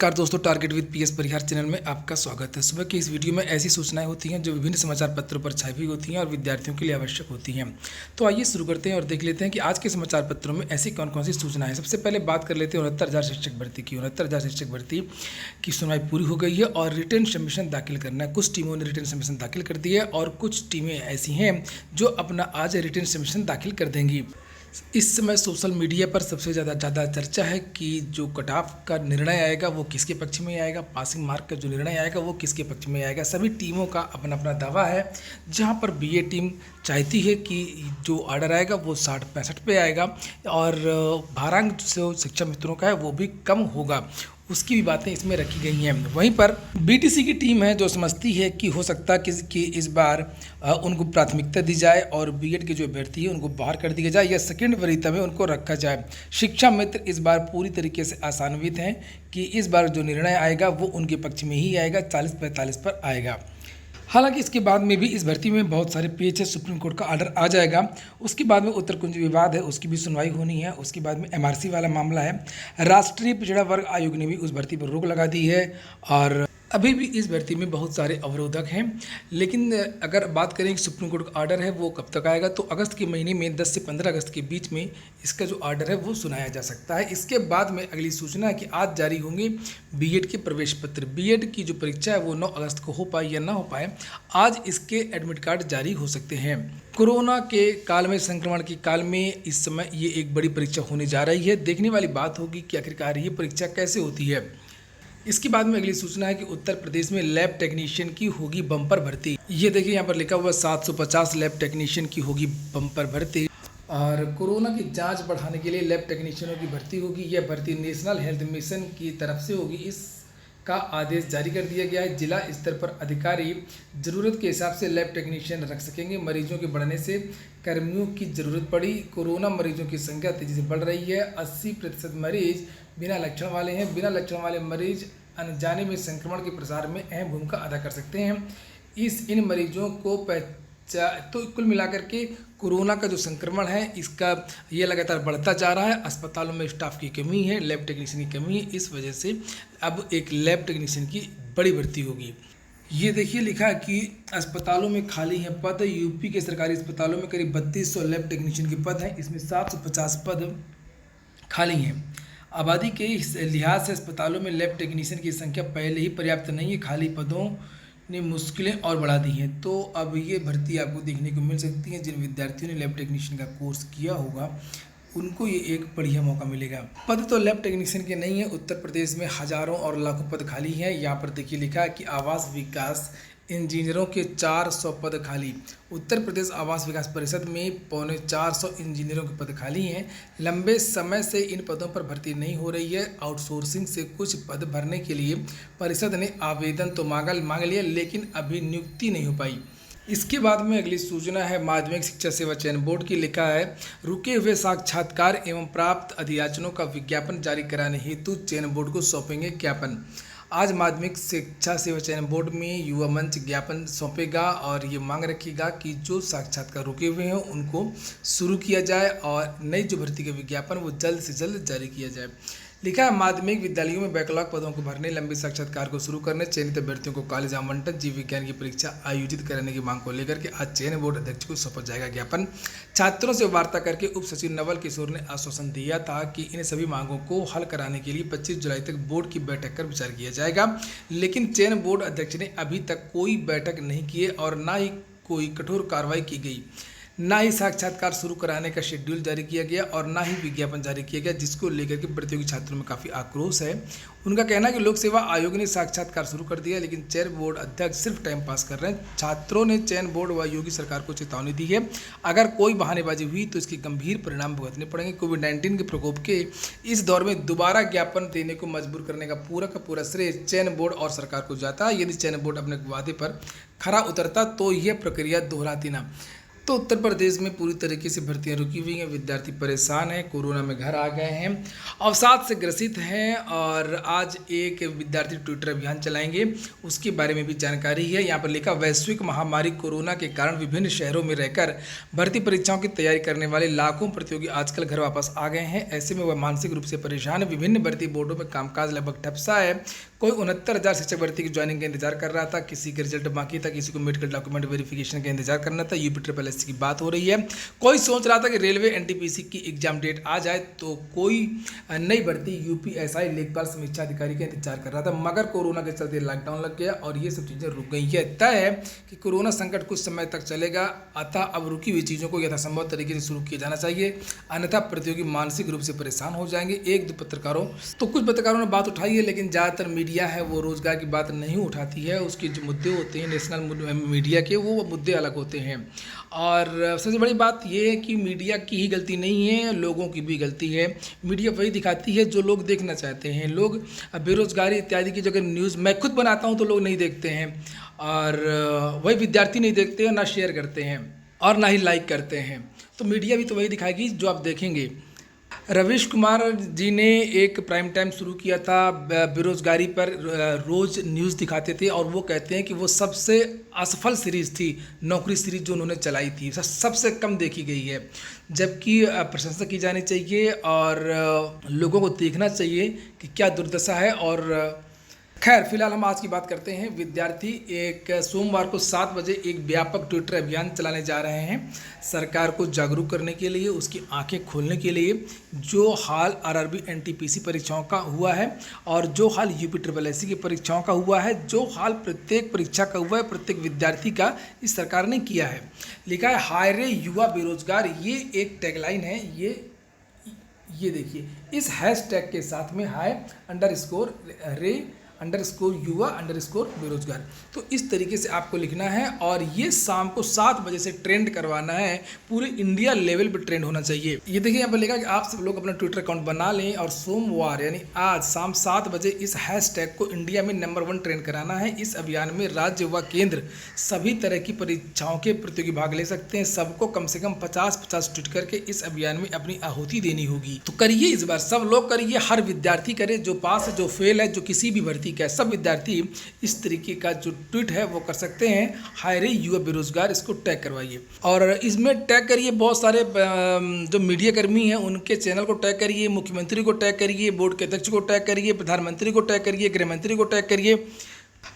नमस्कार दोस्तों, target with PS Parihar channel में आपका स्वागत है। सुबह की इस वीडियो में ऐसी सूचनाएं होती हैं जो विभिन्न समाचार पत्रों पर छापी हुई होती हैं और विद्यार्थियों के लिए आवश्यक होती हैं। तो आइए शुरू करते हैं और देख लेते हैं कि आज के समाचार पत्रों में ऐसी कौन कौन सी सूचनाएं हैं। सबसे पहले बात कर लेते हैं 69,000 शिक्षक भर्ती की। 69,000 शिक्षक भर्ती की सुनवाई पूरी हो गई है और रिटर्न सबमिशन दाखिल करना है। कुछ टीमों ने रिटर्न सबमिशन दाखिल कर दिया है और कुछ टीमें ऐसी हैं जो अपना आज रिटर्न सबमिशन दाखिल कर देंगी। इस समय सोशल मीडिया पर सबसे ज़्यादा चर्चा है कि जो कट ऑफ का निर्णय आएगा वो किसके पक्ष में आएगा, पासिंग मार्क का जो निर्णय आएगा वो किसके पक्ष में आएगा। सभी टीमों का अपना अपना दावा है। जहां पर बीए टीम चाहती है कि जो ऑर्डर आएगा वो 60-65 पे आएगा और भारांक जो शिक्षा मित्रों का है वो भी कम होगा, उसकी भी बातें इसमें रखी गई हैं। वहीं पर बीटीसी की टीम है जो समझती है कि हो सकता है कि इस बार उनको प्राथमिकता दी जाए और बीएड के जो अभ्यर्थी है उनको बाहर कर दिया जाए या सेकेंड वरीयता में उनको रखा जाए। शिक्षा मित्र इस बार पूरी तरीके से आशान्वित हैं कि इस बार जो निर्णय आएगा वो उनके पक्ष में ही आएगा, 40-45 पर आएगा। हालांकि इसके बाद में भी इस भर्ती में बहुत सारे पेच है। सुप्रीम कोर्ट का ऑर्डर आ जाएगा, उसके बाद में उत्तर कुंज विवाद है, उसकी भी सुनवाई होनी है। उसके बाद में एमआरसी वाला मामला है। राष्ट्रीय पिछड़ा वर्ग आयोग ने भी उस भर्ती पर रोक लगा दी है और अभी भी इस भर्ती में बहुत सारे अवरोधक हैं। लेकिन अगर बात करें कि सुप्रीम कोर्ट का ऑर्डर है वो कब तक आएगा, तो अगस्त के महीने में 10 से 15 अगस्त के बीच में इसका जो ऑर्डर है वो सुनाया जा सकता है। इसके बाद में अगली सूचना है कि आज जारी होंगे बीएड के प्रवेश पत्र। बीएड की जो परीक्षा है वो 9 अगस्त को हो पाए या ना हो पाए, आज इसके एडमिट कार्ड जारी हो सकते हैं। कोरोना के काल में, संक्रमण के काल में इस समय ये एक बड़ी परीक्षा होने जा रही है। देखने वाली बात होगी कि आखिरकार ये परीक्षा कैसे होती है। इसके बाद में अगली सूचना है कि उत्तर प्रदेश में लैब टेक्नीशियन की होगी बम्पर भर्ती। ये देखिए यहाँ पर लिखा हुआ 750 लैब टेक्नीशियन की होगी बम्पर भर्ती। और कोरोना की जांच बढ़ाने के लिए लैब टेक्नीशियनों की भर्ती होगी। यह भर्ती नेशनल हेल्थ मिशन की तरफ से होगी। इसका आदेश जारी कर दिया गया है। जिला स्तर पर अधिकारी ज़रूरत के हिसाब से लैब टेक्नीशियन रख सकेंगे। मरीजों के बढ़ने से कर्मियों की ज़रूरत पड़ी। कोरोना मरीजों की संख्या तेज़ी से बढ़ रही है। 80% मरीज बिना लक्षण वाले हैं। बिना लक्षण वाले मरीज अनजाने में संक्रमण के प्रसार में अहम भूमिका अदा कर सकते हैं। इन मरीजों को तो कुल मिलाकर के कोरोना का जो संक्रमण है इसका ये लगातार बढ़ता जा रहा है। अस्पतालों में स्टाफ की कमी है, लैब टेक्नीशियन की कमी है। इस वजह से अब एक लैब टेक्नीशियन की बड़ी भर्ती होगी। ये देखिए लिखा है कि अस्पतालों में खाली हैं पद। यूपी के सरकारी अस्पतालों में करीब 3200 लैब टेक्नीशियन के पद हैं। इसमें 750 पद खाली हैं। आबादी के लिहाज से अस्पतालों में लैब टेक्नीशियन की संख्या पहले ही पर्याप्त नहीं है। खाली पदों ने मुश्किलें और बढ़ा दी हैं। तो अब ये भर्ती आपको देखने को मिल सकती है। जिन विद्यार्थियों ने लैब टेक्नीशियन का कोर्स किया होगा उनको ये एक बढ़िया मौका मिलेगा। पद तो लैब टेक्नीशियन के नहीं है। उत्तर प्रदेश में हजारों और लाखों पद खाली हैं। यहाँ पर देखिए लिखा है कि आवास विकास इंजीनियरों के 400 पद खाली। उत्तर प्रदेश आवास विकास परिषद में 450 इंजीनियरों के पद खाली हैं। लंबे समय से इन पदों पर भर्ती नहीं हो रही है। आउटसोर्सिंग से कुछ पद भरने के लिए परिषद ने आवेदन तो मांग लिया, लेकिन अभी नियुक्ति नहीं हो पाई। इसके बाद में अगली सूचना है माध्यमिक शिक्षा सेवा चयन बोर्ड की। लिखा है रुके हुए साक्षात्कार एवं प्राप्त अधियाचनों का विज्ञापन जारी कराने हेतु चयन बोर्ड को सौंपेंगे ज्ञापन। आज माध्यमिक शिक्षा सेवा चयन बोर्ड में युवा मंच ज्ञापन सौंपेगा और ये मांग रखेगा कि जो साक्षात्कार रुके हुए हैं उनको शुरू किया जाए और नई जो भर्ती का विज्ञापन वो जल्द से जल्द जारी किया जाए। लिखा है माध्यमिक विद्यालयों में बैकलॉग पदों को भरने, लंबे साक्षात्कार को शुरू करने, चयनित अभ्यर्थियों को कॉलेज आवंटन, जीव विज्ञान की परीक्षा आयोजित कराने की मांग को लेकर के आज चयन बोर्ड अध्यक्ष को सौंपा जाएगा ज्ञापन। छात्रों से वार्ता करके उप सचिव नवल किशोर ने आश्वासन दिया था कि इन सभी मांगों को हल कराने के लिए 25 जुलाई तक बोर्ड की बैठक कर विचार किया जाएगा। लेकिन चयन बोर्ड अध्यक्ष ने अभी तक कोई बैठक नहीं की है और ना ही कोई कठोर कार्रवाई की गई, ना ही साक्षात्कार शुरू कराने का शेड्यूल जारी किया गया और ना ही विज्ञापन जारी किया गया, जिसको लेकर के प्रतियोगी छात्रों में काफ़ी आक्रोश है। उनका कहना है कि लोक सेवा आयोग ने साक्षात्कार शुरू कर दिया लेकिन चयन बोर्ड अध्यक्ष सिर्फ टाइम पास कर रहे हैं। छात्रों ने चयन बोर्ड व योगी सरकार को चेतावनी दी है, अगर कोई बहानेबाजी हुई तो इसके गंभीर परिणाम भुगतने पड़ेंगे। कोविड-19 के प्रकोप के इस दौर में दोबारा ज्ञापन देने को मजबूर करने का पूरा श्रेय चयन बोर्ड और सरकार को जाता है। यदि चयन बोर्ड अपने वादे पर खरा उतरता तो यह प्रक्रिया दोहराती ना। तो उत्तर प्रदेश में पूरी तरीके से भर्तियां रुकी हुई हैं, विद्यार्थी परेशान हैं, कोरोना में घर आ गए हैं, अवसाद से ग्रसित हैं और आज एक विद्यार्थी ट्विटर अभियान चलाएंगे, उसके बारे में भी जानकारी है। यहाँ पर लिखा, वैश्विक महामारी कोरोना के कारण विभिन्न शहरों में रहकर भर्ती परीक्षाओं की तैयारी करने वाले लाखों प्रतियोगी आजकल घर वापस आ गए हैं। ऐसे में वह मानसिक रूप से परेशान है। विभिन्न भर्ती बोर्डों में कामकाज लगभग ठप सा है। कोई 69,000 शिक्षक भर्ती की ज्वाइनिंग का इंतजार कर रहा था, किसी का रिजल्ट बाकी था, किसी को मेडिकल डॉक्यूमेंट वेरिफिकेशन का इंतजार करना था। यूपी ट्रिपल एस की बात हो रही है। कोई सोच रहा था कि रेलवे एनटीपीसी की एग्जाम डेट आ जाए, तो कोई नई भर्ती यूपीएसआई लेखपाल समीक्षा अधिकारी का इंतजार कर रहा था, मगर कोरोना के चलते लॉकडाउन लग गया और ये सब चीज़ें रुक गई है। तय है कि कोरोना संकट कुछ समय तक चलेगा, अतः अब रुकी हुई चीज़ों को यथासंभव तरीके से शुरू किया जाना चाहिए, अन्यथा प्रतियोगी मानसिक रूप से परेशान हो जाएंगे। एक दो पत्रकारों तो कुछ पत्रकारों ने बात उठाई है, लेकिन ज़्यादातर मीडिया है वो रोजगार की बात नहीं उठाती है। उसके जो मुद्दे होते हैं नेशनल मीडिया के, वो मुद्दे अलग होते हैं। और सबसे बड़ी बात ये है कि मीडिया की ही गलती नहीं है, लोगों की भी गलती है। मीडिया वही दिखाती है जो लोग देखना चाहते हैं। लोग बेरोजगारी इत्यादि की जगह न्यूज़ मैं खुद बनाता हूँ तो लोग नहीं देखते हैं, और वही विद्यार्थी नहीं देखते हैं, ना शेयर करते हैं और ना ही लाइक करते हैं। तो मीडिया भी तो वही दिखाएगी जो आप देखेंगे। रवीश कुमार जी ने एक प्राइम टाइम शुरू किया था, बेरोजगारी पर रोज़ न्यूज़ दिखाते थे, और वो कहते हैं कि वो सबसे असफल सीरीज़ थी, नौकरी सीरीज़ जो उन्होंने चलाई थी, सबसे कम देखी गई है। जबकि प्रशंसा की जानी चाहिए और लोगों को देखना चाहिए कि क्या दुर्दशा है। और खैर, फिलहाल हम आज की बात करते हैं। विद्यार्थी एक सोमवार को 7 बजे एक व्यापक ट्विटर अभियान चलाने जा रहे हैं, सरकार को जागरूक करने के लिए, उसकी आंखें खोलने के लिए। जो हाल आरआरबी एनटीपीसी परीक्षाओं का हुआ है और जो हाल यूपी ट्रिपल एससी की परीक्षाओं का हुआ है, जो हाल प्रत्येक परीक्षा का हुआ है, प्रत्येक विद्यार्थी का इस सरकार ने किया है। लिखा है, हाय रे युवा बेरोजगार, ये एक टैगलाइन है। ये देखिए, इस हैशटैग के साथ में हाय_रे_युवा_बेरोजगार, तो इस तरीके से आपको लिखना है और ये शाम को 7 बजे से ट्रेंड करवाना है, पूरे इंडिया लेवल पे ट्रेंड होना चाहिए। ये देखिए, यहाँ पर लिखा कि आप सब लोग अपना ट्विटर अकाउंट बना लें और सोमवार यानी आज शाम 7 बजे इस हैशटैग को इंडिया में नंबर 1 ट्रेंड कराना है। इस अभियान में राज्य व केंद्र सभी तरह की परीक्षाओं के प्रतियोगी भाग ले सकते हैं। सबको कम से कम 50-50 ट्वीट करके इस अभियान में अपनी आहुति देनी होगी। तो करिए, इस बार सब लोग करिए, हर विद्यार्थी करे, जो पास है, जो फेल है, जो किसी भी भर्ती का, सब विद्यार्थी इस तरीके का जो ट्वीट है वो कर सकते हैं। हाय रे युवा बेरोजगार, इसको टैग करवाइए और इसमें टैग करिए बहुत सारे जो मीडिया कर्मी हैं उनके चैनल को टैग करिए, मुख्यमंत्री को टैग करिए, बोर्ड के अध्यक्ष को टैग करिए, प्रधानमंत्री को टैग करिए, गृह मंत्री को टैग करिए।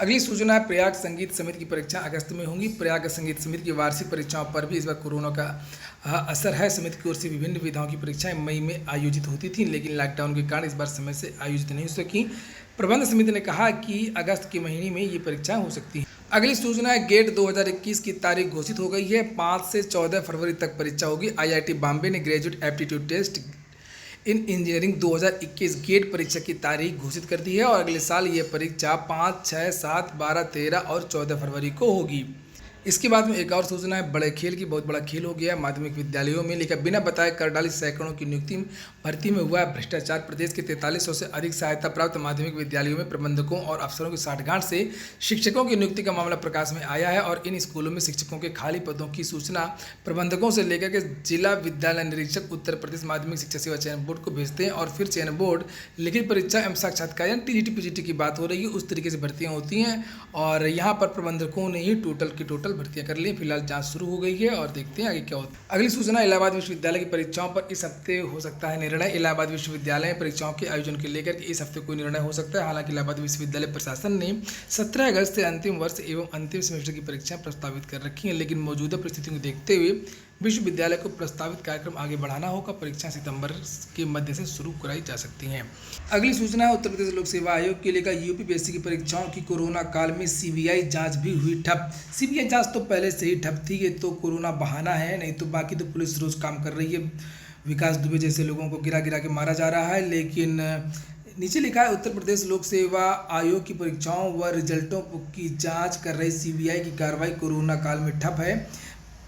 अगली सूचना है, प्रयाग संगीत समिति की परीक्षा अगस्त में होंगी। प्रयाग संगीत समिति की वार्षिक परीक्षाओं पर भी इस बार कोरोना का असर है। समिति की ओर से विभिन्न विधाओं की परीक्षाएं मई में आयोजित होती थी, लेकिन लॉकडाउन के कारण इस बार समय से आयोजित नहीं हो सकी। प्रबंध समिति ने कहा कि अगस्त के महीने में ये परीक्षाएं हो सकती हैं। अगली सूचना है, गेट 2021 की तारीख घोषित हो गई है। 5 से 14 फरवरी तक परीक्षा होगी। आईआईटी बॉम्बे ने graduate aptitude test in engineering 2021 GATE परीक्षा की तारीख घोषित कर दी है और अगले साल ये परीक्षा 5, 6, 7, 12, 13 और 14 फरवरी को होगी। इसके बाद में एक और सूचना है, बड़े खेल की, बहुत बड़ा खेल हो गया है माध्यमिक विद्यालयों में। लेकिन बिना बताए कर डाली सैकड़ों की नियुक्ति, भर्ती में हुआ है भ्रष्टाचार। प्रदेश के 4300 से अधिक सहायता प्राप्त माध्यमिक विद्यालयों में प्रबंधकों और अफसरों की साठगांठ से शिक्षकों की नियुक्ति का मामला प्रकाश में आया है और इन स्कूलों में शिक्षकों के खाली पदों की सूचना प्रबंधकों से लेकर के जिला विद्यालय निरीक्षक उत्तर प्रदेश माध्यमिक शिक्षा सेवा चयन बोर्ड को भेजते हैं और फिर चयन बोर्ड लिखित परीक्षा एवं साक्षात्कार यानी टीजीटी पीजीटी की बात हो रही है, उस तरीके से भर्तियाँ होती हैं। और यहाँ पर प्रबंधकों ने ही टोटल भर्तियां कर ली। फिलहाल जांच शुरू हो गई है और देखते हैं आगे क्या होता है। अगली सूचना, इलाहाबाद विश्वविद्यालय की परीक्षाओं पर इस हफ्ते हो सकता है निर्णय। इलाहाबाद विश्वविद्यालय में परीक्षाओं के आयोजन को लेकर इस हफ्ते कोई निर्णय हो सकता है। हालांकि इलाहाबाद विश्वविद्यालय प्रशासन ने 17 अगस्त से अंतिम वर्ष एवं अंतिम सेमेस्टर की परीक्षाएं प्रस्तावित कर रखी हैं, लेकिन मौजूदा परिस्थितियों को देखते हुए विश्वविद्यालय को प्रस्तावित कार्यक्रम आगे बढ़ाना होगा। परीक्षा सितंबर के मध्य से शुरू कराई जा सकती हैं। अगली सूचना है, उत्तर प्रदेश लोक सेवा आयोग के लेकर यूपीपीएससी की परीक्षाओं की कोरोना काल में सीबीआई जांच भी हुई ठप। सीबीआई जांच तो पहले से ही ठप थी, ये तो कोरोना बहाना है, नहीं तो बाकी तो पुलिस रोज काम कर रही है। विकास दुबे जैसे लोगों को गिरा गिरा के मारा जा रहा है। लेकिन नीचे लिखा है, उत्तर प्रदेश लोक सेवा आयोग की परीक्षाओं व रिजल्टों की जाँच कर रही सीबीआई की कार्रवाई कोरोना काल में ठप है।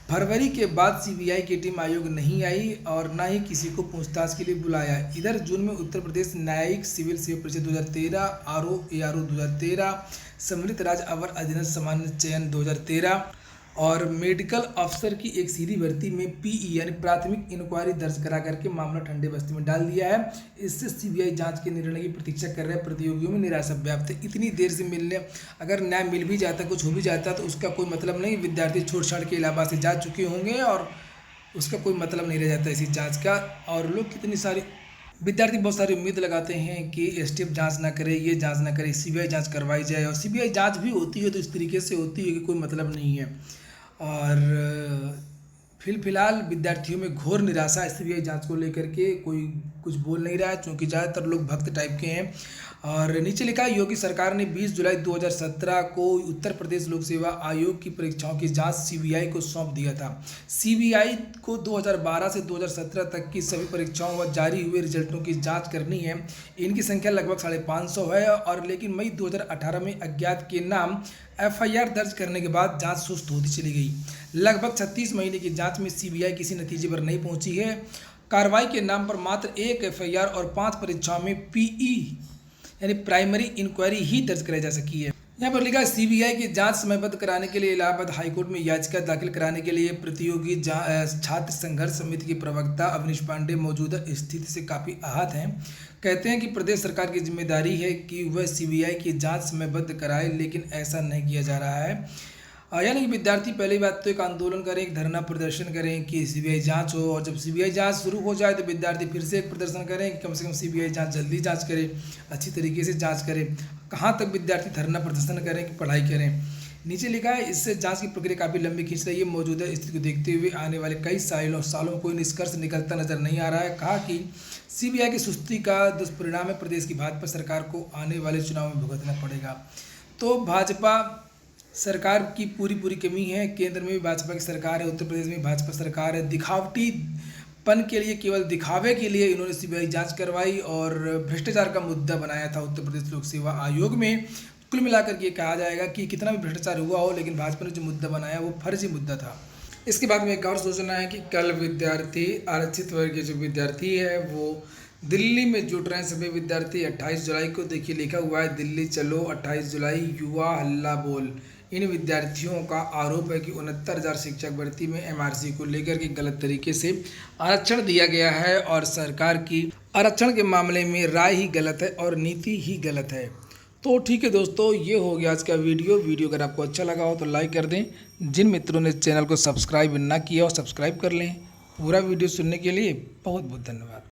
फरवरी के बाद सीबीआई की टीम आयोग नहीं आई और न ही किसी को पूछताछ के लिए बुलाया। इधर जून में उत्तर प्रदेश न्यायिक सिविल सेवा परिषद 2013, आरओ 2013, सम्मिलित राज्य अवर अधीनस्थ सामान्य चयन 2013 और मेडिकल अफसर की एक सीधी भर्ती में पीई यानी प्राथमिक इंक्वायरी दर्ज करा करके मामला ठंडे बस्ती में डाल दिया है। इससे सीबीआई जांच के निर्णय की प्रतीक्षा कर रहे प्रतियोगियों में निराशा व्याप्त है। इतनी देर से मिलने अगर न्याय मिल भी जाता, कुछ हो भी जाता तो उसका कोई मतलब नहीं। विद्यार्थी छोड़ छाड़ के इलाहाबाद से जा चुके होंगे और उसका कोई मतलब नहीं रह जाता इसी जांच का। और लोग कितनी सारी विद्यार्थी बहुत सारी उम्मीद लगाते हैं कि एसटीएफ जांच ना करे, ये जांच ना करे, सीबीआई जांच करवाई जाए। और सीबीआई जांच भी होती है तो इस तरीके से होती है कि कोई मतलब नहीं है। और फिलहाल विद्यार्थियों में घोर निराशा है सीबीआई जांच को लेकर के। कोई कुछ बोल नहीं रहा है क्योंकि ज़्यादातर लोग भक्त टाइप के हैं। और नीचे लिखा है, योगी सरकार ने 20 जुलाई 2017 को उत्तर प्रदेश लोक सेवा आयोग की परीक्षाओं की जांच सीबीआई को सौंप दिया था। सीबीआई को 2012 से 2017 तक की सभी परीक्षाओं व जारी हुए रिजल्टों की जांच करनी है। इनकी संख्या लगभग 550 है। और लेकिन मई 2018 में अज्ञात के नाम एफआईआर दर्ज करने के बाद जांच सुस्त होती चली गई। लगभग 36 महीने की जांच में सीबीआई किसी नतीजे पर नहीं पहुंची है। कार्रवाई के नाम पर मात्र 1 एफआईआर और 5 परीक्षाओं में पीई यानी प्राइमरी इंक्वायरी ही दर्ज कराई जा सकी है। यहाँ पर लिखा है, सीबीआई की जांच समयबद्ध कराने के लिए इलाहाबाद हाईकोर्ट में याचिका दाखिल कराने के लिए प्रतियोगी छात्र संघर्ष समिति के प्रवक्ता अवनीश पांडे मौजूदा स्थिति से काफ़ी आहत हैं। कहते हैं कि प्रदेश सरकार की जिम्मेदारी है कि वह सीबीआई की जांच समयबद्ध कराए, लेकिन ऐसा नहीं किया जा रहा है। यानी कि विद्यार्थी पहली बात तो एक आंदोलन करें, एक धरना प्रदर्शन करें कि सीबीआई जांच हो। और जब सीबीआई जांच शुरू हो जाए तो विद्यार्थी फिर से एक प्रदर्शन करें कि कम से कम सीबीआई जांच जल्दी जांच करे, अच्छी तरीके से जांच करें। कहाँ तक विद्यार्थी धरना प्रदर्शन करें कि पढ़ाई करें। नीचे लिखा है, इससे जांच की प्रक्रिया काफ़ी लंबी खींच रही है। मौजूदा स्थिति को देखते हुए आने वाले कई सालों में कोई निष्कर्ष निकलता नजर नहीं आ रहा है। कहा कि सीबीआई की सुस्ती का दुष्परिणाम है, प्रदेश की भाजपा सरकार को आने वाले चुनाव में भुगतना पड़ेगा। तो भाजपा सरकार की पूरी कमी है। केंद्र में भी भाजपा की सरकार है, उत्तर प्रदेश में भाजपा सरकार है। दिखावटीपन के लिए, केवल दिखावे के लिए इन्होंने सीबीआई जांच करवाई और भ्रष्टाचार का मुद्दा बनाया था उत्तर प्रदेश लोक सेवा आयोग में। कुल मिलाकर के कहा जाएगा कि कितना भी भ्रष्टाचार हुआ हो, लेकिन भाजपा ने जो मुद्दा बनाया वो फर्जी मुद्दा था। इसके बाद में एक और सोचना है कि कल विद्यार्थी, आरक्षित वर्ग के जो विद्यार्थी है वो दिल्ली में जुट रहे हैं। सभी विद्यार्थी 28 जुलाई को, देखिए लिखा हुआ है, दिल्ली चलो 28 जुलाई युवा हल्ला बोल। इन विद्यार्थियों का आरोप है कि 69,000 शिक्षक भर्ती में एमआरसी को लेकर के गलत तरीके से आरक्षण दिया गया है और सरकार की आरक्षण के मामले में राय ही गलत है और नीति ही गलत है। तो ठीक है दोस्तों, ये हो गया आज का वीडियो अगर आपको अच्छा लगा हो तो लाइक कर दें। जिन मित्रों ने चैनल को सब्सक्राइब ना किया हो सब्सक्राइब कर लें। पूरा वीडियो सुनने के लिए बहुत बहुत धन्यवाद।